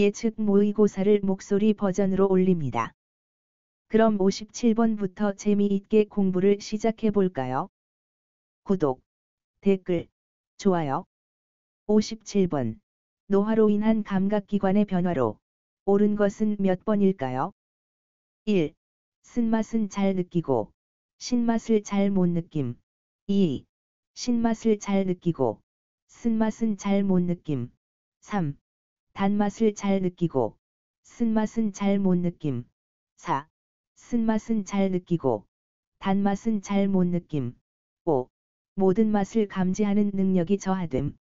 예측 모의고사를 목소리 버전으로 올립니다. 그럼 57번부터 재미있게 공부를 시작해 볼까요? 구독, 댓글, 좋아요. 57번. 노화로 인한 감각기관의 변화로 옳은 것은 몇 번일까요? 1. 쓴맛은 잘 느끼고 신맛을 잘 못 느낌. 2. 신맛을 잘 느끼고 쓴맛은 잘 못 느낌. 3. 단맛을 잘 느끼고 쓴맛은 잘 못 느낌. 4. 쓴맛은 잘 느끼고 단맛은 잘 못 느낌. 5. 모든 맛을 감지하는 능력이 저하됨.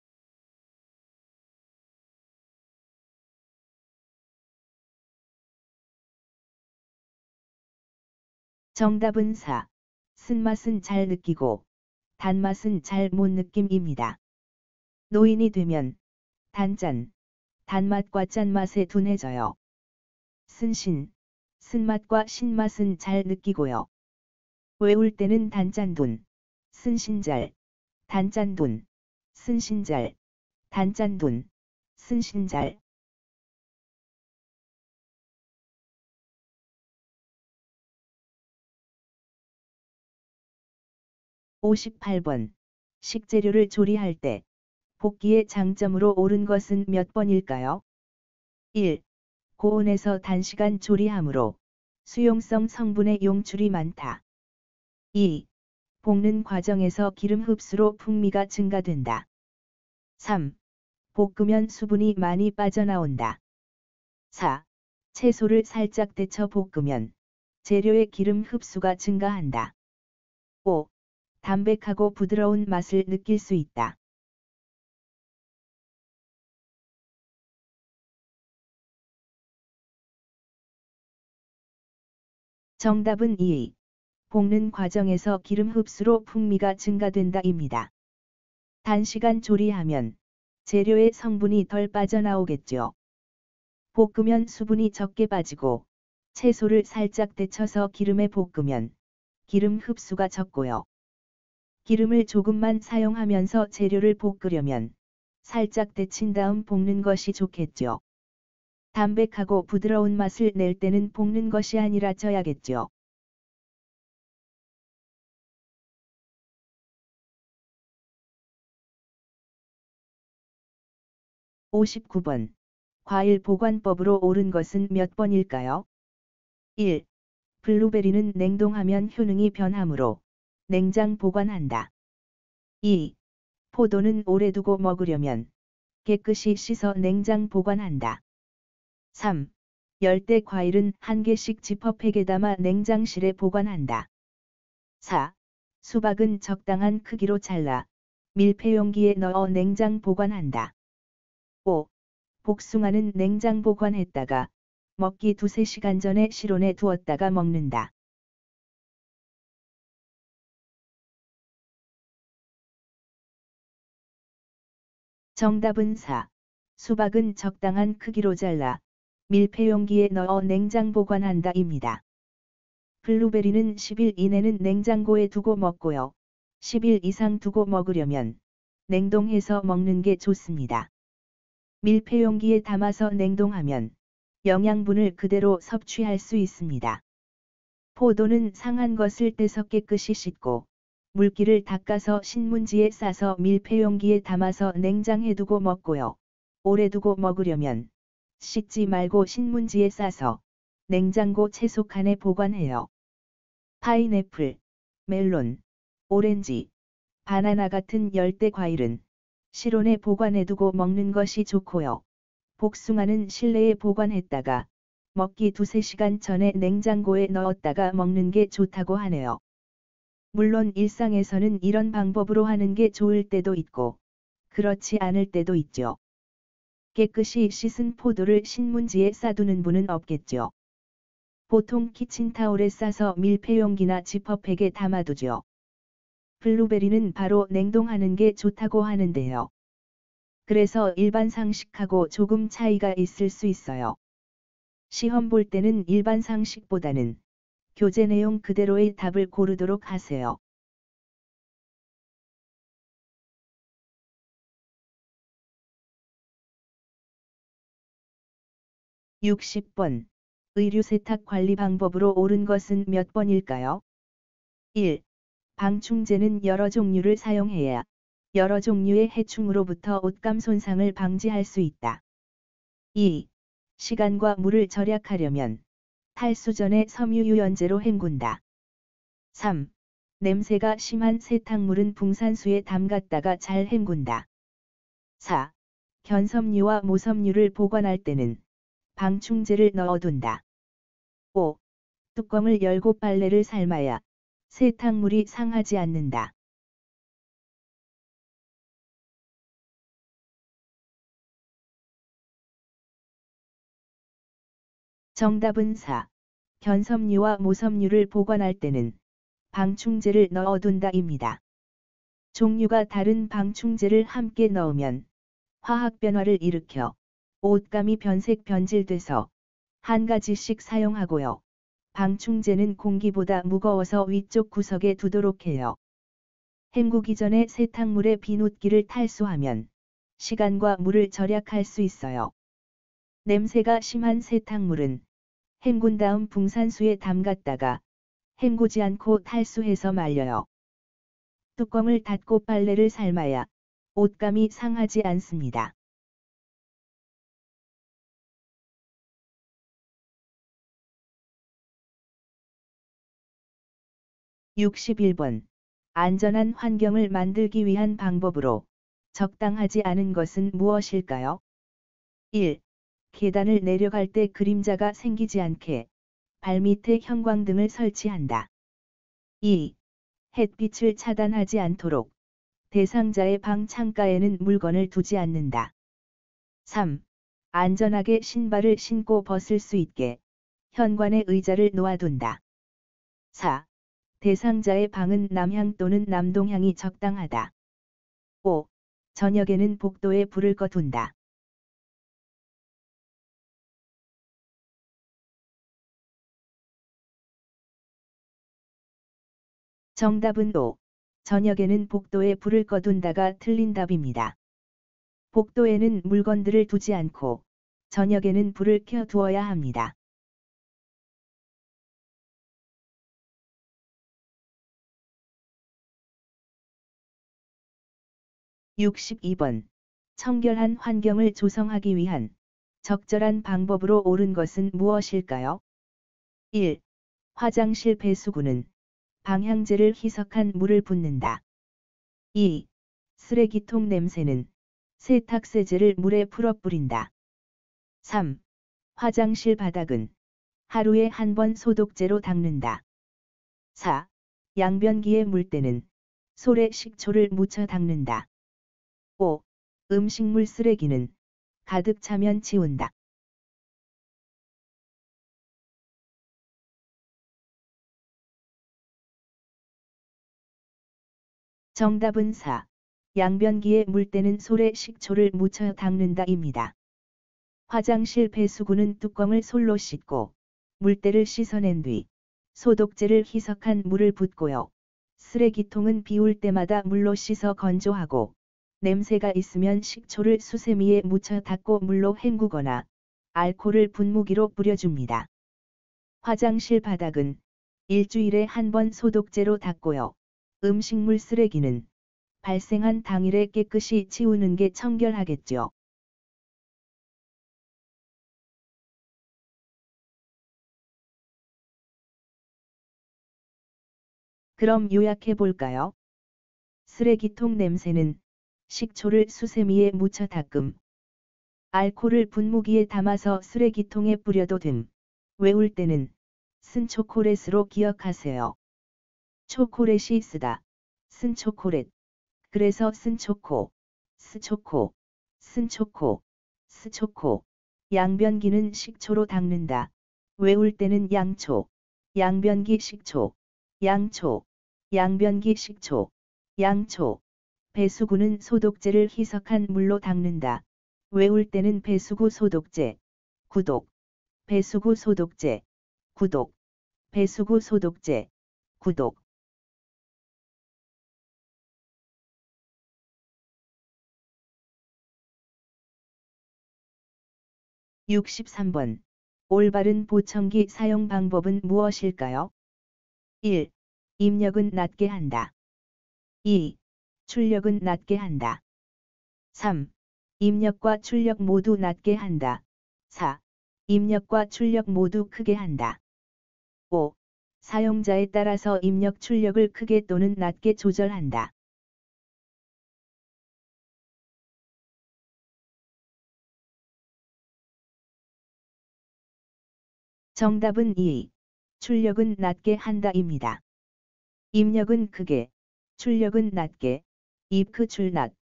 정답은 4. 쓴맛은 잘 느끼고 단맛은 잘 못 느낌입니다. 노인이 되면 단짠, 단맛과 짠맛에 둔해져요. 쓴신, 쓴맛과 신맛은 잘 느끼고요. 외울 때는 단짠돈, 쓴신잘, 단짠돈, 쓴신잘, 단짠돈, 쓴신잘. 58번. 식재료를 조리할 때 볶기의 장점으로 옳은 것은 몇 번일까요? 1. 고온에서 단시간 조리하므로 수용성 성분의 용출이 많다. 2. 볶는 과정에서 기름 흡수로 풍미가 증가된다. 3. 볶으면 수분이 많이 빠져나온다. 4. 채소를 살짝 데쳐 볶으면 재료의 기름 흡수가 증가한다. 5. 담백하고 부드러운 맛을 느낄 수 있다. 정답은 2. 볶는 과정에서 기름 흡수로 풍미가 증가된다입니다. 단시간 조리하면 재료의 성분이 덜 빠져나오겠죠. 볶으면 수분이 적게 빠지고 채소를 살짝 데쳐서 기름에 볶으면 기름 흡수가 적고요. 기름을 조금만 사용하면서 재료를 볶으려면 살짝 데친 다음 볶는 것이 좋겠죠. 담백하고 부드러운 맛을 낼 때는 볶는 것이 아니라 쪄야겠죠. 59번. 과일 보관법으로 옳은 것은 몇 번일까요? 1. 블루베리는 냉동하면 효능이 변하므로 냉장 보관한다. 2. 포도는 오래 두고 먹으려면 깨끗이 씻어 냉장 보관한다. 3. 열대 과일은 한 개씩 지퍼백에 담아 냉장실에 보관한다. 4. 수박은 적당한 크기로 잘라 밀폐용기에 넣어 냉장 보관한다. 5. 복숭아는 냉장 보관했다가 먹기 2~3시간 전에 실온에 두었다가 먹는다. 정답은 4. 수박은 적당한 크기로 잘라 밀폐용기에 넣어 냉장 보관한다입니다. 블루베리는 10일 이내는 냉장고에 두고 먹고요. 10일 이상 두고 먹으려면 냉동해서 먹는 게 좋습니다. 밀폐용기에 담아서 냉동하면 영양분을 그대로 섭취할 수 있습니다. 포도는 상한 것을 떼서 깨끗이 씻고 물기를 닦아서 신문지에 싸서 밀폐용기에 담아서 냉장해두고 먹고요. 오래 두고 먹으려면 씻지 말고 신문지에 싸서 냉장고 채소칸에 보관해요. 파인애플, 멜론, 오렌지, 바나나 같은 열대 과일은 실온에 보관해두고 먹는 것이 좋고요. 복숭아는 실내에 보관했다가 먹기 2~3시간 전에 냉장고에 넣었다가 먹는 게 좋다고 하네요. 물론 일상에서는 이런 방법으로 하는 게 좋을 때도 있고 그렇지 않을 때도 있죠. 깨끗이 씻은 포도를 신문지에 싸두는 분은 없겠죠. 보통 키친타올에 싸서 밀폐용기나 지퍼백에 담아두죠. 블루베리는 바로 냉동하는 게 좋다고 하는데요. 그래서 일반 상식하고 조금 차이가 있을 수 있어요. 시험 볼 때는 일반 상식보다는 교재 내용 그대로의 답을 고르도록 하세요. 60번. 의류 세탁 관리 방법으로 옳은 것은 몇 번일까요? 1. 방충제는 여러 종류를 사용해야 여러 종류의 해충으로부터 옷감 손상을 방지할 수 있다. 2. 시간과 물을 절약하려면 탈수 전에 섬유유연제로 헹군다. 3. 냄새가 심한 세탁물은 붕산수에 담갔다가 잘 헹군다. 4. 견섬유와 모섬유를 보관할 때는 방충제를 넣어둔다. 5. 뚜껑을 열고 빨래를 삶아야 세탁물이 상하지 않는다. 정답은 4. 견섬유와 모섬유를 보관할 때는 방충제를 넣어둔다입니다. 종류가 다른 방충제를 함께 넣으면 화학 변화를 일으켜 옷감이 변색 변질돼서 한 가지씩 사용하고요. 방충제는 공기보다 무거워서 위쪽 구석에 두도록 해요. 헹구기 전에 세탁물의 비눗기를 탈수하면 시간과 물을 절약할 수 있어요. 냄새가 심한 세탁물은 헹군 다음 붕산수에 담갔다가 헹구지 않고 탈수해서 말려요. 뚜껑을 닫고 빨래를 삶아야 옷감이 상하지 않습니다. 61번. 안전한 환경을 만들기 위한 방법으로 적당하지 않은 것은 무엇일까요? 1. 계단을 내려갈 때 그림자가 생기지 않게 발밑에 형광등을 설치한다. 2. 햇빛을 차단하지 않도록 대상자의 방 창가에는 물건을 두지 않는다. 3. 안전하게 신발을 신고 벗을 수 있게 현관에 의자를 놓아둔다. 4. 대상자의 방은 남향 또는 남동향이 적당하다. 5. 저녁에는 복도에 불을 꺼둔다. 정답은 5. 저녁에는 복도에 불을 꺼둔다가 틀린 답입니다. 복도에는 물건들을 두지 않고 저녁에는 불을 켜 두어야 합니다. 62번. 청결한 환경을 조성하기 위한 적절한 방법으로 옳은 것은 무엇일까요? 1. 화장실 배수구는 방향제를 희석한 물을 붓는다. 2. 쓰레기통 냄새는 세탁세제를 물에 풀어 뿌린다. 3. 화장실 바닥은 하루에 한 번 소독제로 닦는다. 4. 양변기에 물 때는 솔에 식초를 묻혀 닦는다. 5. 음식물 쓰레기는 가득 차면 치운다. 정답은 4. 양변기에 물 때는 솔에 식초를 묻혀 닦는다입니다. 화장실 배수구는 뚜껑을 솔로 씻고 물때를 씻어낸 뒤 소독제를 희석한 물을 붓고요. 쓰레기통은 비울 때마다 물로 씻어 건조하고 냄새가 있으면 식초를 수세미에 묻혀 닦고 물로 헹구거나 알코올을 분무기로 뿌려줍니다. 화장실 바닥은 일주일에 한 번 소독제로 닦고요. 음식물 쓰레기는 발생한 당일에 깨끗이 치우는 게 청결하겠죠. 그럼 요약해 볼까요? 쓰레기통 냄새는 식초를 수세미에 묻혀 닦음. 알코올을 분무기에 담아서 쓰레기통에 뿌려도 됨. 외울 때는 쓴 초콜릿으로 기억하세요. 초콜릿이 쓰다. 쓴 초콜릿. 그래서 쓴 초코. 스초코. 쓴 초코. 스초코. 양변기는 식초로 닦는다. 외울 때는 양초. 양변기 식초. 양초. 양변기 식초. 양초. 배수구는 소독제를 희석한 물로 닦는다. 외울 때는 배수구 소독제. 구독. 배수구 소독제. 구독. 배수구 소독제. 구독. 63번. 올바른 보청기 사용 방법은 무엇일까요? 1. 입력은 낮게 한다. 2. 출력은 낮게 한다. 3. 입력과 출력 모두 낮게 한다. 4. 입력과 출력 모두 크게 한다. 5. 사용자에 따라서 입력 출력을 크게 또는 낮게 조절한다. 정답은 2. 출력은 낮게 한다입니다. 입력은 크게, 출력은 낮게, 입크 출낮,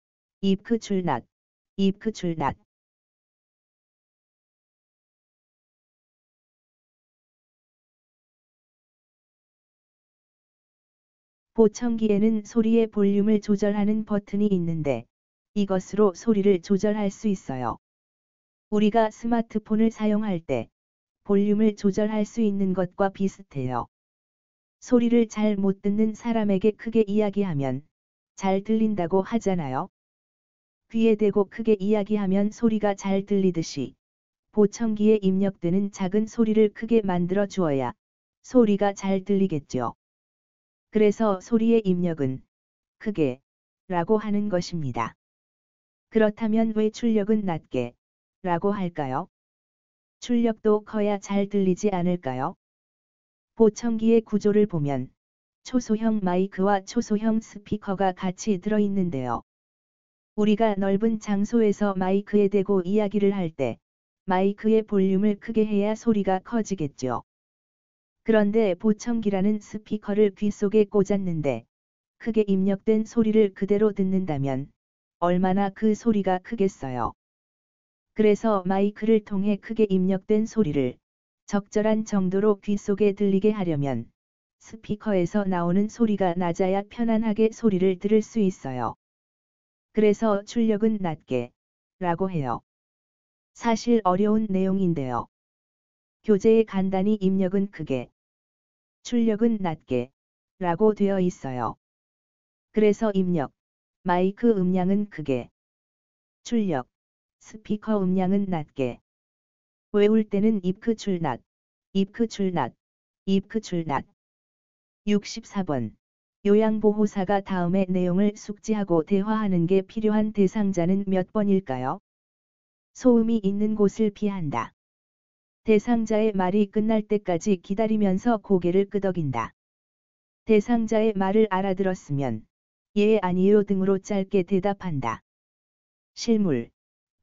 입크 출낮, 입크 출낮. 보청기에는 소리의 볼륨을 조절하는 버튼이 있는데, 이것으로 소리를 조절할 수 있어요. 우리가 스마트폰을 사용할 때, 볼륨을 조절할 수 있는 것과 비슷해요. 소리를 잘 못 듣는 사람에게 크게 이야기하면, 잘 들린다고 하잖아요. 귀에 대고 크게 이야기하면 소리가 잘 들리듯이, 보청기에 입력되는 작은 소리를 크게 만들어 주어야, 소리가 잘 들리겠죠. 그래서 소리의 입력은 크게 라고 하는 것입니다. 그렇다면 왜 출력은 낮게 라고 할까요? 출력도 커야 잘 들리지 않을까요? 보청기의 구조를 보면 초소형 마이크와 초소형 스피커가 같이 들어있는데요. 우리가 넓은 장소에서 마이크에 대고 이야기를 할 때 마이크의 볼륨을 크게 해야 소리가 커지겠죠. 그런데 보청기라는 스피커를 귀 속에 꽂았는데 크게 입력된 소리를 그대로 듣는다면 얼마나 그 소리가 크겠어요. 그래서 마이크를 통해 크게 입력된 소리를 적절한 정도로 귀 속에 들리게 하려면 스피커에서 나오는 소리가 낮아야 편안하게 소리를 들을 수 있어요. 그래서 출력은 낮게 라고 해요. 사실 어려운 내용인데요. 교재에 간단히 입력은 크게, 출력은 낮게 라고 되어 있어요. 그래서 입력, 마이크 음량은 크게, 출력, 스피커 음량은 낮게. 외울 때는 입크 출낮, 입크 출낮, 입크 출낮. 64번. 요양보호사가 다음의 내용을 숙지하고 대화하는 게 필요한 대상자는 몇 번일까요? 소음이 있는 곳을 피한다. 대상자의 말이 끝날 때까지 기다리면서 고개를 끄덕인다. 대상자의 말을 알아들었으면 예 아니요 등으로 짧게 대답한다. 실물,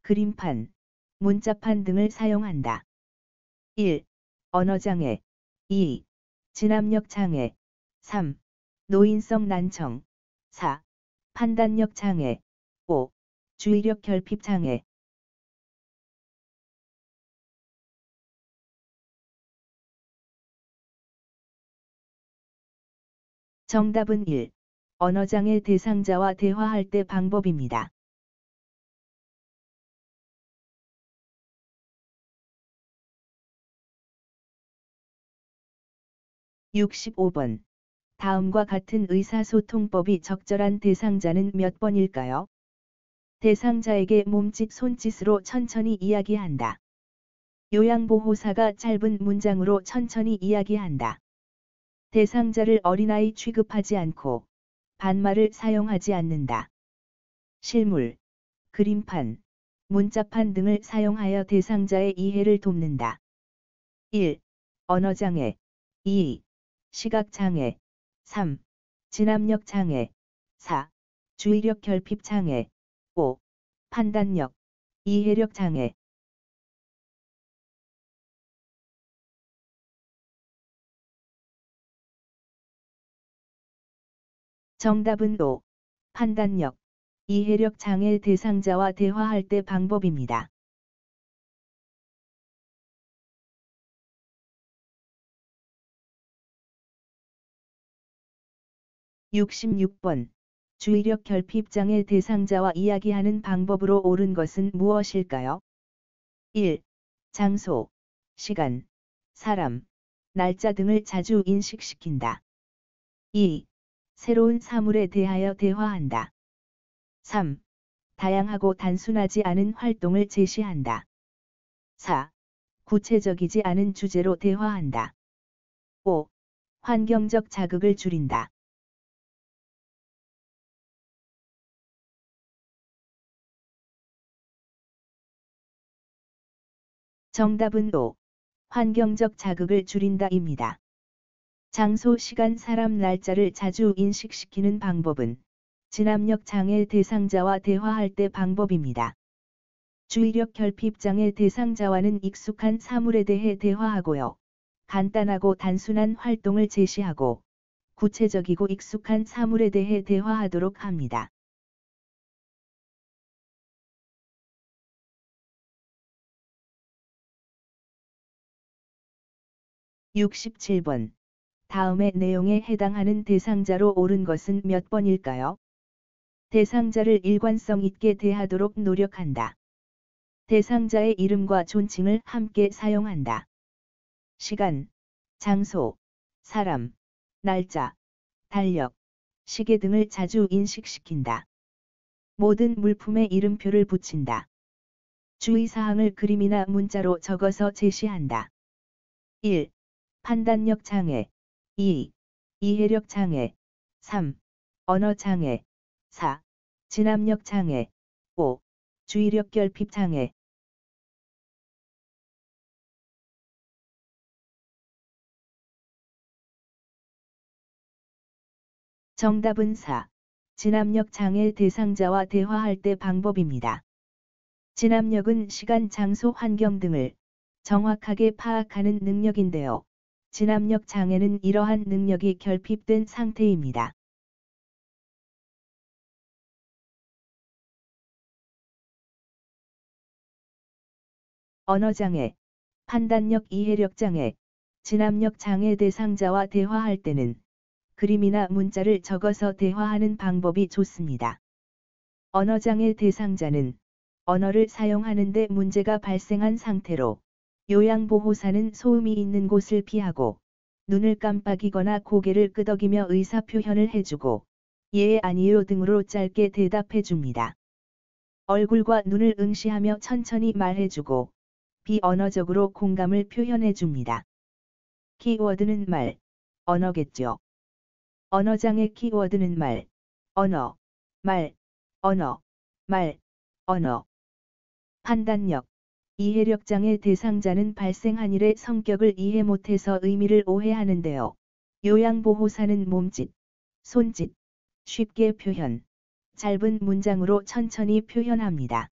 그림판, 문자판 등을 사용한다. 1. 언어장애 2. 진압력 장애 3. 노인성 난청 4. 판단력 장애 5. 주의력 결핍 장애. 정답은 1. 언어장애 대상자와 대화할 때 방법입니다. 65번. 다음과 같은 의사소통법이 적절한 대상자는 몇 번일까요? 대상자에게 몸짓 손짓으로 천천히 이야기한다. 요양보호사가 짧은 문장으로 천천히 이야기한다. 대상자를 어린아이 취급하지 않고 반말을 사용하지 않는다. 실물, 그림판, 문자판 등을 사용하여 대상자의 이해를 돕는다. 1. 언어장애 2. 시각장애 3. 진압력 장애 4. 주의력 결핍 장애 5. 판단력, 이해력 장애. 정답은 5. 판단력, 이해력 장애 대상자와 대화할 때 방법입니다. 66번. 주의력 결핍 장애 대상자와 이야기하는 방법으로 옳은 것은 무엇일까요? 1. 장소, 시간, 사람, 날짜 등을 자주 인식시킨다. 2. 새로운 사물에 대하여 대화한다. 3. 다양하고 단순하지 않은 활동을 제시한다. 4. 구체적이지 않은 주제로 대화한다. 5. 환경적 자극을 줄인다. 정답은 5. 환경적 자극을 줄인다입니다. 장소, 시간, 사람, 날짜를 자주 인식시키는 방법은 진압력 장애 대상자와 대화할 때 방법입니다. 주의력 결핍 장애 대상자와는 익숙한 사물에 대해 대화하고요. 간단하고 단순한 활동을 제시하고 구체적이고 익숙한 사물에 대해 대화하도록 합니다. 67번. 다음의 내용에 해당하는 대상자로 옳은 것은 몇 번일까요? 대상자를 일관성 있게 대하도록 노력한다. 대상자의 이름과 존칭을 함께 사용한다. 시간, 장소, 사람, 날짜, 달력, 시계 등을 자주 인식시킨다. 모든 물품에 이름표를 붙인다. 주의사항을 그림이나 문자로 적어서 제시한다. 1. 판단력 장애. 2. 이해력 장애. 3. 언어 장애. 4. 진압력 장애. 5. 주의력 결핍 장애. 정답은 4. 진압력 장애 대상자와 대화할 때 방법입니다. 진압력은 시간, 장소, 환경 등을 정확하게 파악하는 능력인데요. 진압력 장애는 이러한 능력이 결핍된 상태입니다. 언어장애, 판단력 이해력 장애, 진압력 장애 대상자와 대화할 때는 그림이나 문자를 적어서 대화하는 방법이 좋습니다. 언어장애 대상자는 언어를 사용하는 데 문제가 발생한 상태로 요양보호사는 소음이 있는 곳을 피하고 눈을 깜빡이거나 고개를 끄덕이며 의사표현을 해주고 예 아니요 등으로 짧게 대답해줍니다. 얼굴과 눈을 응시하며 천천히 말해주고 비언어적으로 공감을 표현해줍니다. 키워드는 말, 언어겠죠. 언어장애 키워드는 말, 언어, 말, 언어, 말, 언어. 판단력, 이해력 장애 대상자는 발생한 일의 성격을 이해 못해서 의미를 오해하는데요. 요양보호사는 몸짓, 손짓, 쉽게 표현, 짧은 문장으로 천천히 표현합니다.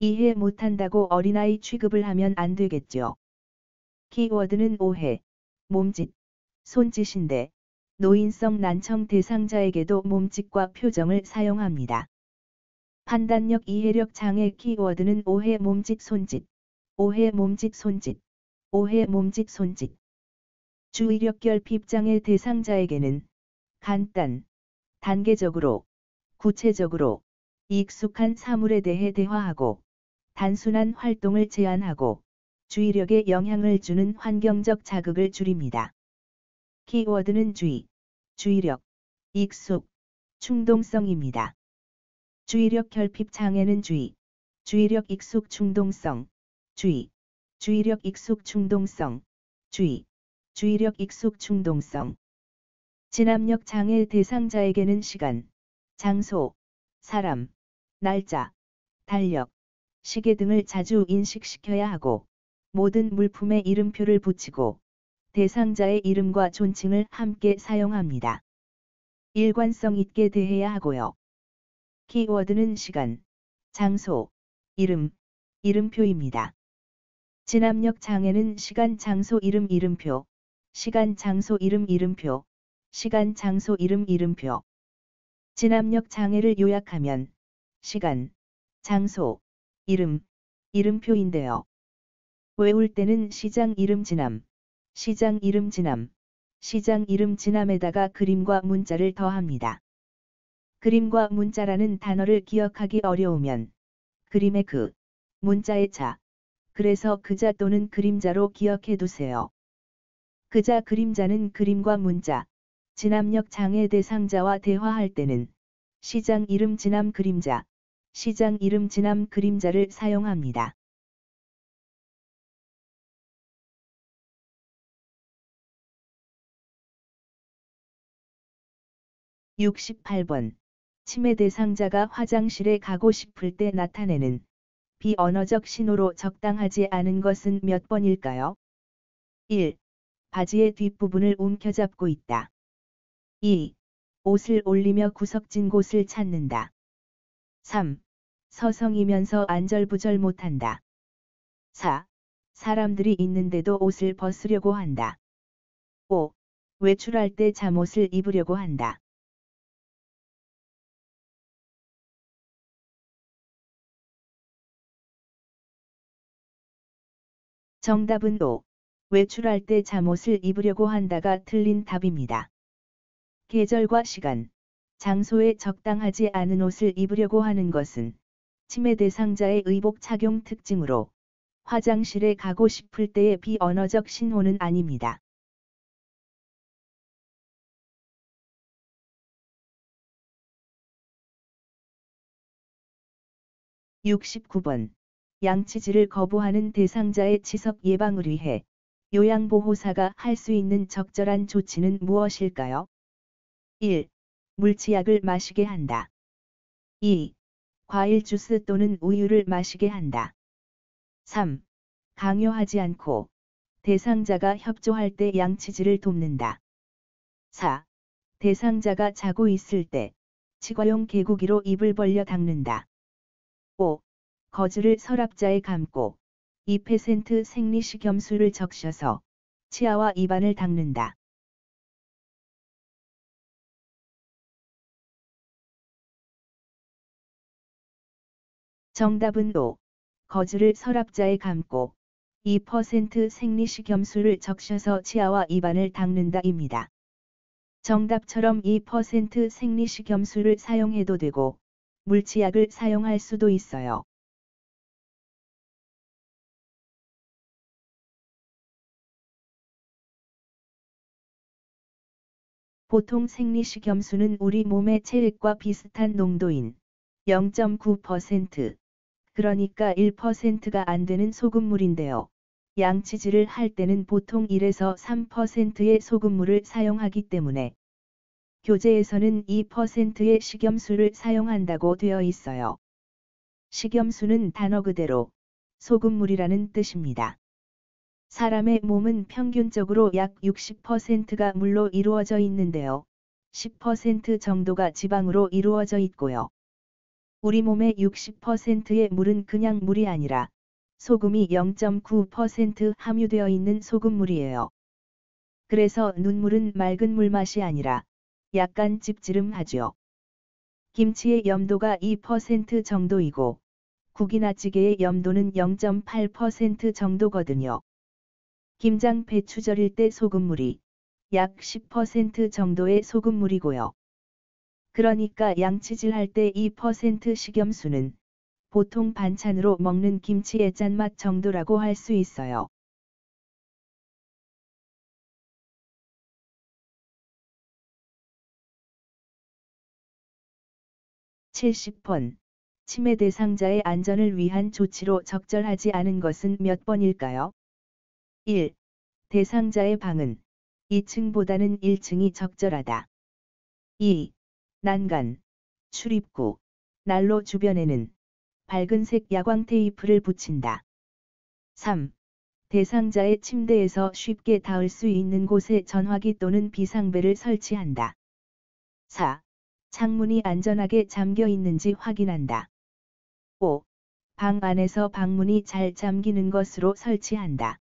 이해 못한다고 어린아이 취급을 하면 안 되겠죠. 키워드는 오해, 몸짓, 손짓인데 노인성 난청 대상자에게도 몸짓과 표정을 사용합니다. 판단력 이해력 장애 키워드는 오해 몸짓 손짓, 오해 몸짓 손짓, 오해 몸짓 손짓. 주의력 결핍 장애 대상자에게는 간단, 단계적으로, 구체적으로, 익숙한 사물에 대해 대화하고 단순한 활동을 제안하고 주의력에 영향을 주는 환경적 자극을 줄입니다. 키워드는 주의, 주의력, 익숙, 충동성입니다. 주의력 결핍 장애는 주의, 주의력 익숙 충동성, 주의, 주의력 익숙 충동성, 주의, 주의력 익숙 충동성. 진압력 장애 대상자에게는 시간, 장소, 사람, 날짜, 달력, 시계 등을 자주 인식시켜야 하고 모든 물품에 이름표를 붙이고 대상자의 이름과 존칭을 함께 사용합니다. 일관성 있게 대해야 하고요. 키워드는 시간, 장소, 이름, 이름표입니다. 진압력 장애는 시간, 장소, 이름, 이름표, 시간, 장소, 이름, 이름표, 시간, 장소, 이름, 이름표. 진압력 장애를 요약하면 시간, 장소, 이름, 이름표인데요. 외울 때는 시장 이름 진암, 시장 이름 진암, 시장 이름 진암에다가 그림과 문자를 더합니다. 그림과 문자라는 단어를 기억하기 어려우면 그림의 그, 문자의 자, 그래서 그자 또는 그림자로 기억해 두세요. 그자 그림자는 그림과 문자, 진압력 장애 대상자와 대화할 때는 시장 이름 진암 그림자, 시장 이름 진암 그림자를 사용합니다. 68번. 치매 대상자가 화장실에 가고 싶을 때 나타내는 비언어적 신호로 적당하지 않은 것은 몇 번일까요? 1. 바지의 뒷부분을 움켜잡고 있다. 2. 옷을 올리며 구석진 곳을 찾는다. 3. 서성이면서 안절부절 못한다. 4. 사람들이 있는데도 옷을 벗으려고 한다. 5. 외출할 때 잠옷을 입으려고 한다. 정답은 5. 외출할 때 잠옷을 입으려고 한다가 틀린 답입니다. 계절과 시간, 장소에 적당하지 않은 옷을 입으려고 하는 것은 치매 대상자의 의복 착용 특징으로 화장실에 가고 싶을 때의 비언어적 신호는 아닙니다. 69번. 양치질을 거부하는 대상자의 치석 예방을 위해 요양보호사가 할 수 있는 적절한 조치는 무엇일까요? 1. 물치약을 마시게 한다. 2. 과일 주스 또는 우유를 마시게 한다. 3. 강요하지 않고 대상자가 협조할 때 양치질을 돕는다. 4. 대상자가 자고 있을 때 치과용 개구기로 입을 벌려 닦는다. 5. 거즈를 서랍자에 감고 2% 생리식염수를 적셔서 치아와 입안을 닦는다. 정답은 5. 거즈를 서랍자에 감고 2% 생리식염수를 적셔서 치아와 입안을 닦는다입니다. 정답처럼 2% 생리식염수를 사용해도 되고 물치약을 사용할 수도 있어요. 보통 생리식염수는 우리 몸의 체액과 비슷한 농도인 0.9%, 그러니까 1%가 안 되는 소금물인데요. 양치질을 할 때는 보통 1에서 3%의 소금물을 사용하기 때문에 교재에서는 2%의 식염수를 사용한다고 되어 있어요. 식염수는 단어 그대로 소금물이라는 뜻입니다. 사람의 몸은 평균적으로 약 60%가 물로 이루어져 있는데요. 10% 정도가 지방으로 이루어져 있고요. 우리 몸의 60%의 물은 그냥 물이 아니라 소금이 0.9% 함유되어 있는 소금물이에요. 그래서 눈물은 맑은 물 맛이 아니라 약간 찝찝하죠. 김치의 염도가 2% 정도이고 국이나 찌개의 염도는 0.8% 정도거든요. 김장 배추 절일 때 소금물이 약 10% 정도의 소금물이고요. 그러니까 양치질 할 때 2% 식염수는 보통 반찬으로 먹는 김치의 짠맛 정도라고 할 수 있어요. 70번. 치매 대상자의 안전을 위한 조치로 적절하지 않은 것은 몇 번일까요? 1. 대상자의 방은 2층보다는 1층이 적절하다. 2. 난간, 출입구, 난로 주변에는 밝은색 야광 테이프를 붙인다. 3. 대상자의 침대에서 쉽게 닿을 수 있는 곳에 전화기 또는 비상벨을 설치한다. 4. 창문이 안전하게 잠겨 있는지 확인한다. 5. 방 안에서 방문이 잘 잠기는 것으로 설치한다.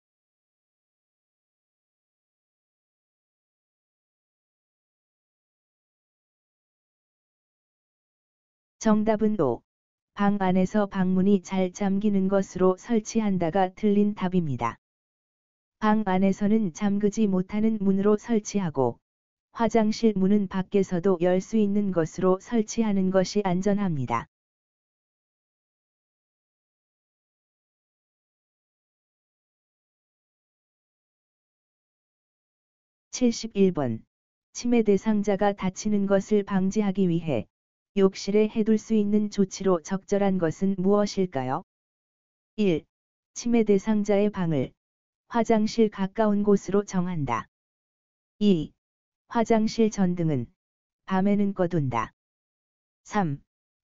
정답은 5. 방 안에서 방문이 잘 잠기는 것으로 설치한다가 틀린 답입니다. 방 안에서는 잠그지 못하는 문으로 설치하고 화장실 문은 밖에서도 열 수 있는 것으로 설치하는 것이 안전합니다. 71번. 치매 대상자가 다치는 것을 방지하기 위해 욕실에 해둘 수 있는 조치로 적절한 것은 무엇일까요? 1. 치매 대상자의 방을 화장실 가까운 곳으로 정한다. 2. 화장실 전등은 밤에는 꺼둔다. 3.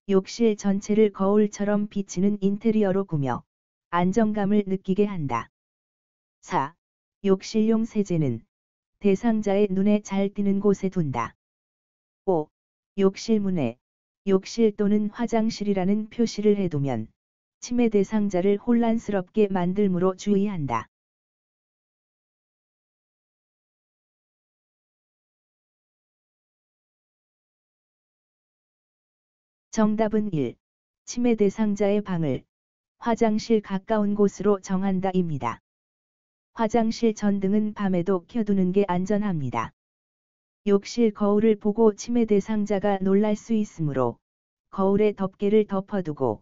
욕실 전체를 거울처럼 비치는 인테리어로 꾸며 안정감을 느끼게 한다. 4. 욕실용 세제는 대상자의 눈에 잘 띄는 곳에 둔다. 5. 욕실 문에 욕실 또는 화장실이라는 표시를 해두면 침해 대상자를 혼란스럽게 만들므로 주의한다. 정답은 1. 침해 대상자의 방을 화장실 가까운 곳으로 정한다입니다. 화장실 전등은 밤에도 켜두는 게 안전합니다. 욕실 거울을 보고 침해 대상자가 놀랄 수 있으므로 거울에 덮개를 덮어두고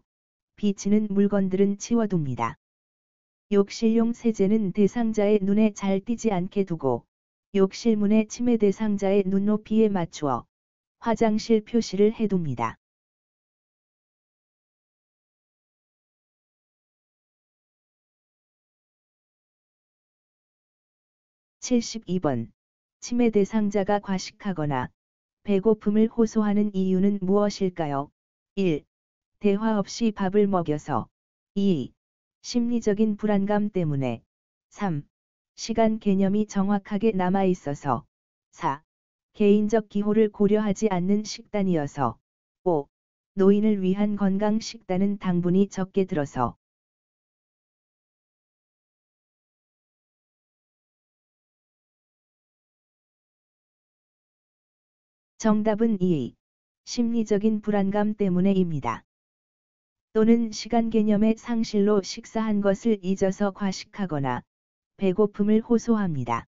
비치는 물건들은 치워둡니다. 욕실용 세제는 대상자의 눈에 잘 띄지 않게 두고 욕실 문의 침해 대상자의 눈높이에 맞추어 화장실 표시를 해둡니다. 72번. 침해 대상자가 과식하거나 배고픔을 호소하는 이유는 무엇일까요? 1. 대화 없이 밥을 먹여서. 2. 심리적인 불안감 때문에. 3. 시간 개념이 정확하게 남아 있어서. 4. 개인적 기호를 고려하지 않는 식단이어서. 5. 노인을 위한 건강 식단은 당분이 적게 들어서. 정답은 2. 심리적인 불안감 때문에입니다. 또는 시간 개념의 상실로 식사한 것을 잊어서 과식하거나 배고픔을 호소합니다.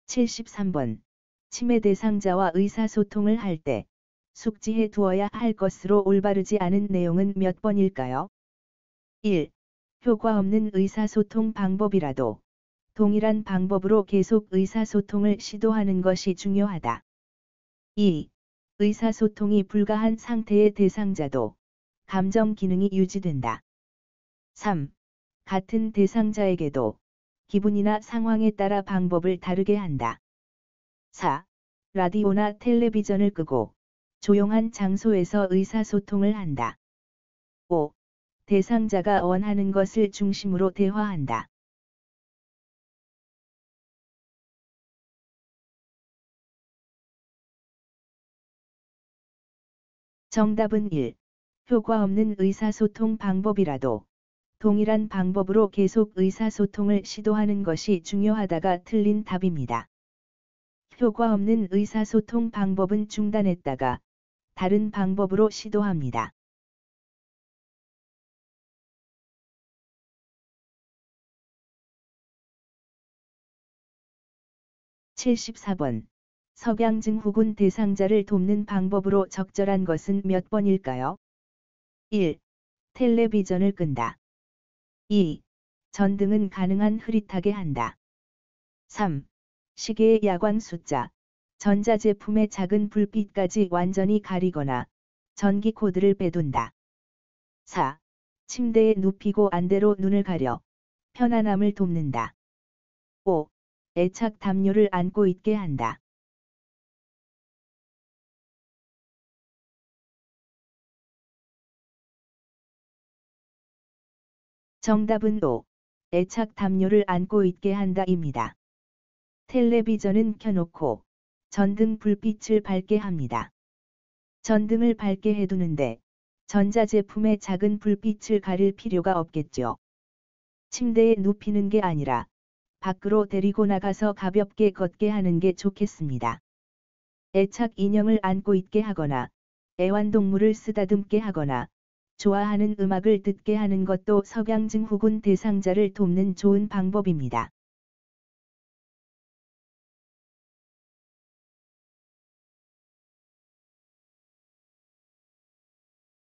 73번. 침해 대상자와 의사소통을 할 때 숙지해 두어야 할 것으로 올바르지 않은 내용은 몇 번일까요? 1. 효과 없는 의사소통 방법이라도 동일한 방법으로 계속 의사소통을 시도하는 것이 중요하다. 2. 의사소통이 불가한 상태의 대상자도 감정 기능이 유지된다. 3. 같은 대상자에게도 기분이나 상황에 따라 방법을 다르게 한다. 4. 라디오나 텔레비전을 끄고 조용한 장소에서 의사소통을 한다. 5. 대상자가 원하는 것을 중심으로 대화한다. 정답은 1. 효과 없는 의사소통 방법이라도 동일한 방법으로 계속 의사소통을 시도하는 것이 중요하다가 틀린 답입니다. 효과 없는 의사소통 방법은 중단했다가 다른 방법으로 시도합니다. 74번. 석양증후군 대상자를 돕는 방법으로 적절한 것은 몇 번일까요? 1. 텔레비전을 끈다. 2. 전등은 가능한 흐릿하게 한다. 3. 시계의 야광 숫자, 전자제품의 작은 불빛까지 완전히 가리거나 전기 코드를 빼둔다. 4. 침대에 눕히고 안대로 눈을 가려 편안함을 돕는다. 5. 애착 담요를 안고 있게 한다. 정답은 5. 애착 담요를 안고 있게 한다입니다. 텔레비전은 켜놓고 전등 불빛을 밝게 합니다. 전등을 밝게 해두는데 전자제품의 작은 불빛을 가릴 필요가 없겠죠. 침대에 눕히는 게 아니라 밖으로 데리고 나가서 가볍게 걷게 하는 게 좋겠습니다. 애착 인형을 안고 있게 하거나 애완동물을 쓰다듬게 하거나 좋아하는 음악을 듣게 하는 것도 석양증후군 대상자를 돕는 좋은 방법입니다.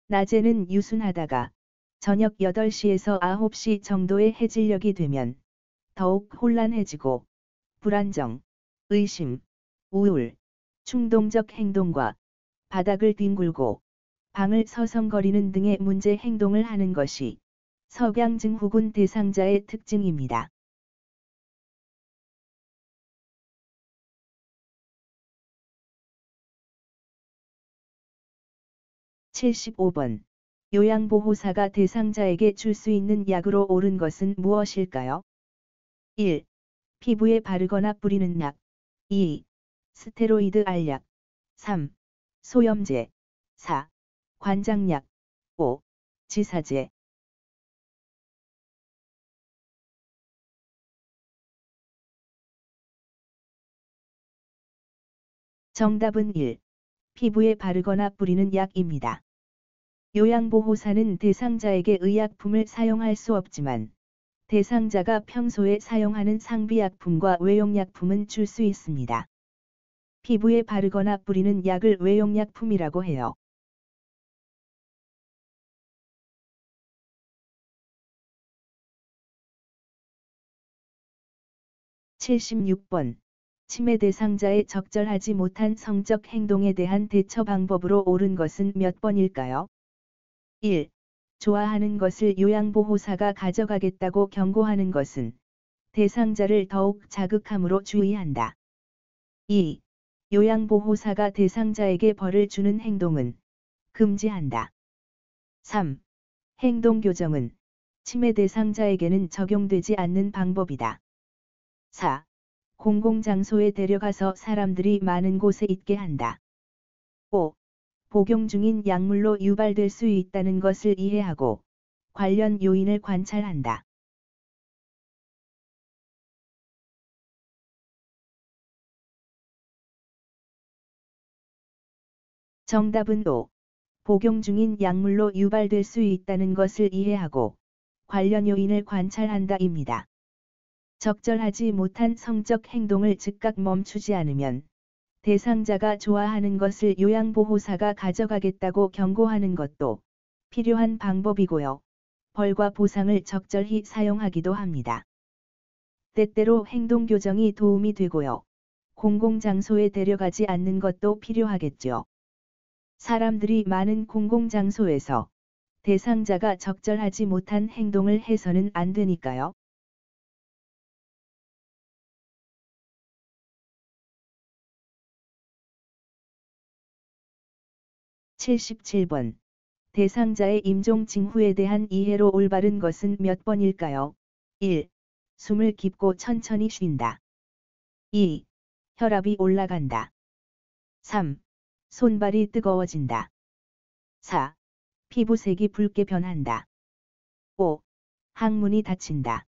낮에는 유순하다가 저녁 8시에서 9시 정도의 해질녘이 되면 더욱 혼란해지고 불안정, 의심, 우울, 충동적 행동과 바닥을 뒹굴고 방을 서성거리는 등의 문제 행동을 하는 것이 석양증후군 대상자의 특징입니다. 75번. 요양보호사가 대상자에게 줄 수 있는 약으로 옳은 것은 무엇일까요? 1. 피부에 바르거나 뿌리는 약. 2. 스테로이드 알약. 3. 소염제. 4. 관장약. 5. 지사제. 정답은 1. 피부에 바르거나 뿌리는 약입니다. 요양보호사는 대상자에게 의약품을 사용할 수 없지만 대상자가 평소에 사용하는 상비약품과 외용약품은 줄 수 있습니다. 피부에 바르거나 뿌리는 약을 외용약품이라고 해요. 76번. 치매 대상자의 적절하지 못한 성적 행동에 대한 대처 방법으로 옳은 것은 몇 번일까요? 1. 좋아하는 것을 요양보호사가 가져가겠다고 경고하는 것은 대상자를 더욱 자극함으로 주의한다. 2. 요양보호사가 대상자에게 벌을 주는 행동은 금지한다. 3. 행동교정은 치매 대상자에게는 적용되지 않는 방법이다. 4. 공공장소에 데려가서 사람들이 많은 곳에 있게 한다. 5. 복용 중인 약물로 유발될 수 있다는 것을 이해하고 관련 요인을 관찰한다. 정답은 5. 복용 중인 약물로 유발될 수 있다는 것을 이해하고 관련 요인을 관찰한다입니다. 적절하지 못한 성적 행동을 즉각 멈추지 않으면 대상자가 좋아하는 것을 요양보호사가 가져가겠다고 경고하는 것도 필요한 방법이고요. 벌과 보상을 적절히 사용하기도 합니다. 때때로 행동교정이 도움이 되고요. 공공장소에 데려가지 않는 것도 필요하겠죠. 사람들이 많은 공공장소에서 대상자가 적절하지 못한 행동을 해서는 안 되니까요. 77번. 대상자의 임종 징후에 대한 이해로 올바른 것은 몇 번일까요? 1. 숨을 깊고 천천히 쉰다. 2. 혈압이 올라간다. 3. 손발이 뜨거워진다. 4. 피부색이 붉게 변한다. 5. 항문이 닫힌다.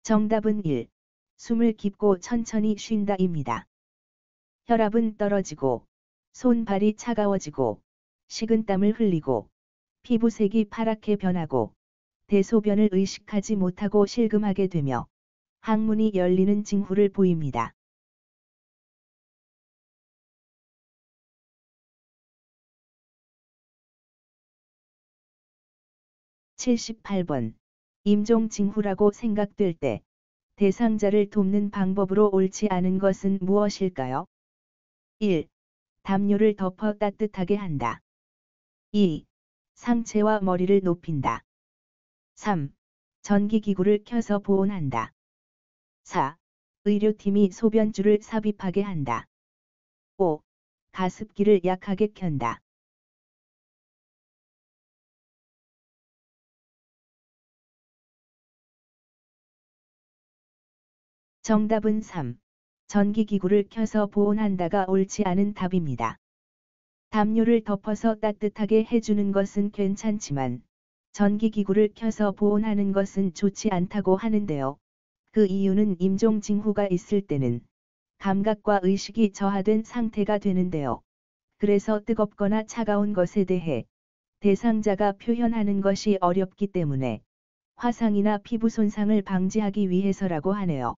정답은 1. 숨을 깊고 천천히 쉰다입니다. 혈압은 떨어지고, 손발이 차가워지고, 식은땀을 흘리고, 피부색이 파랗게 변하고, 대소변을 의식하지 못하고 실금하게 되며, 항문이 열리는 징후를 보입니다. 78번. 임종 징후라고 생각될 때 대상자를 돕는 방법으로 옳지 않은 것은 무엇일까요? 1. 담요를 덮어 따뜻하게 한다. 2. 상체와 머리를 높인다. 3. 전기기구를 켜서 보온한다. 4. 의료팀이 소변줄을 삽입하게 한다. 5. 가습기를 약하게 켠다. 정답은 3. 전기기구를 켜서 보온한다가 옳지 않은 답입니다. 담요를 덮어서 따뜻하게 해주는 것은 괜찮지만 전기기구를 켜서 보온하는 것은 좋지 않다고 하는데요. 그 이유는 임종 징후가 있을 때는 감각과 의식이 저하된 상태가 되는데요. 그래서 뜨겁거나 차가운 것에 대해 대상자가 표현하는 것이 어렵기 때문에 화상이나 피부 손상을 방지하기 위해서라고 하네요.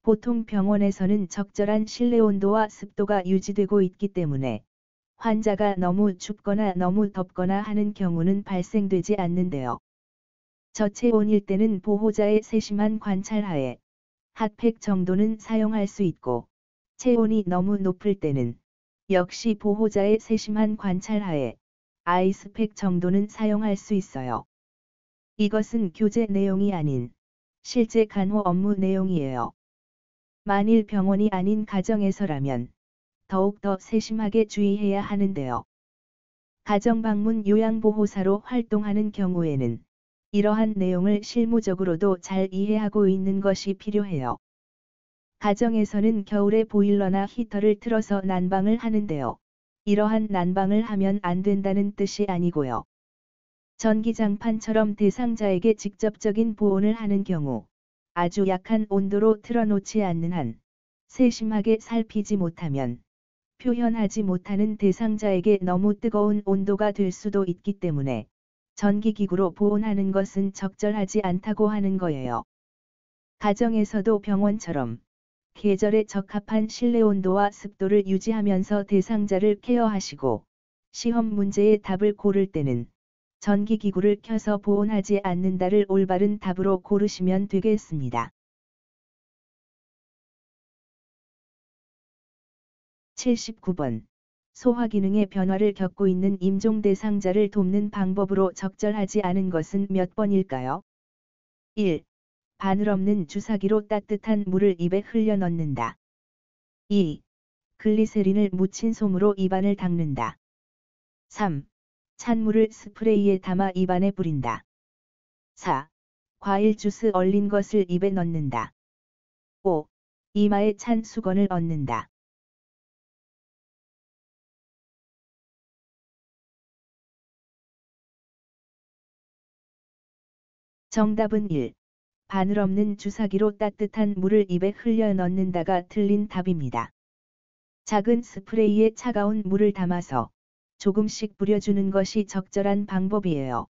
보통 병원에서는 적절한 실내 온도와 습도가 유지되고 있기 때문에 환자가 너무 춥거나 너무 덥거나 하는 경우는 발생되지 않는데요. 저체온일 때는 보호자의 세심한 관찰하에 핫팩 정도는 사용할 수 있고, 체온이 너무 높을 때는 역시 보호자의 세심한 관찰하에 아이스팩 정도는 사용할 수 있어요. 이것은 교재 내용이 아닌 실제 간호 업무 내용이에요. 만일 병원이 아닌 가정에서라면 더욱더 세심하게 주의해야 하는데요. 가정방문 요양보호사로 활동하는 경우에는 이러한 내용을 실무적으로도 잘 이해하고 있는 것이 필요해요. 가정에서는 겨울에 보일러나 히터를 틀어서 난방을 하는데요. 이러한 난방을 하면 안 된다는 뜻이 아니고요. 전기장판처럼 대상자에게 직접적인 보온을 하는 경우 아주 약한 온도로 틀어놓지 않는 한 세심하게 살피지 못하면 표현하지 못하는 대상자에게 너무 뜨거운 온도가 될 수도 있기 때문에 전기기구로 보온하는 것은 적절하지 않다고 하는 거예요. 가정에서도 병원처럼 계절에 적합한 실내 온도와 습도를 유지하면서 대상자를 케어하시고 시험 문제의 답을 고를 때는 전기기구를 켜서 보온하지 않는다를 올바른 답으로 고르시면 되겠습니다. 79번. 소화기능의 변화를 겪고 있는 임종 대상자를 돕는 방법으로 적절하지 않은 것은 몇 번일까요? 1. 바늘 없는 주사기로 따뜻한 물을 입에 흘려 넣는다. 2. 글리세린을 묻힌 솜으로 입안을 닦는다. 3. 찬물을 스프레이에 담아 입안에 뿌린다. 4. 과일 주스 얼린 것을 입에 넣는다. 5. 이마에 찬 수건을 얹는다. 정답은 1. 바늘 없는 주사기로 따뜻한 물을 입에 흘려 넣는다가 틀린 답입니다. 작은 스프레이에 차가운 물을 담아서 조금씩 뿌려주는 것이 적절한 방법이에요.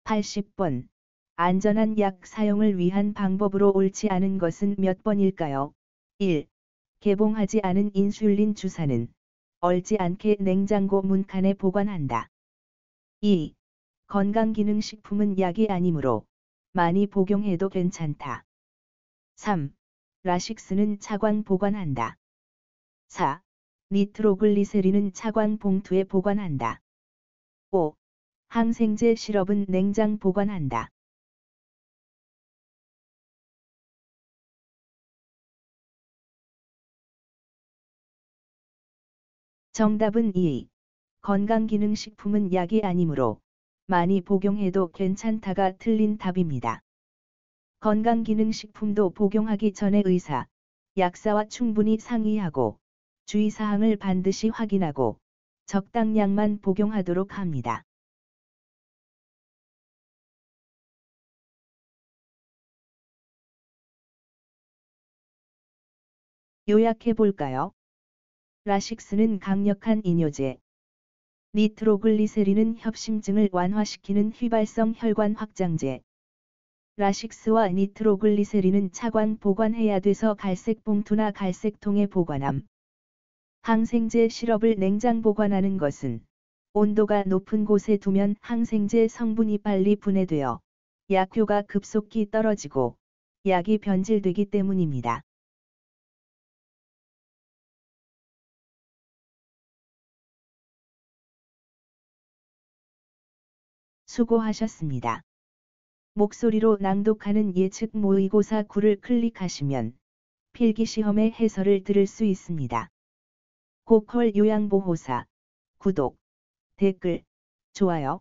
80번. 안전한 약 사용을 위한 방법으로 옳지 않은 것은 몇 번일까요? 1. 개봉하지 않은 인슐린 주사는 얼지 않게 냉장고 문칸에 보관한다. 2. 건강기능식품은 약이 아니므로 많이 복용해도 괜찮다. 3. 라식스는 차광 보관한다. 4. 니트로글리세린은 차광 봉투에 보관한다. 5. 항생제 시럽은 냉장 보관한다. 정답은 2. 건강기능식품은 약이 아니므로 많이 복용해도 괜찮다가 틀린 답입니다. 건강기능식품도 복용하기 전에 의사, 약사와 충분히 상의하고 주의사항을 반드시 확인하고 적당량만 복용하도록 합니다. 요약해 볼까요? 라식스는 강력한 이뇨제, 니트로글리세린은 협심증을 완화시키는 휘발성 혈관 확장제. 라식스와 니트로글리세린은 차광 보관해야 돼서 갈색 봉투나 갈색 통에 보관함. 항생제 시럽을 냉장 보관하는 것은 온도가 높은 곳에 두면 항생제 성분이 빨리 분해되어 약효가 급속히 떨어지고 약이 변질되기 때문입니다. 수고하셨습니다. 목소리로 낭독하는 예측 모의고사 9를 클릭하시면 필기시험의 해설을 들을 수 있습니다. 고퀄 요양보호사, 구독, 댓글, 좋아요.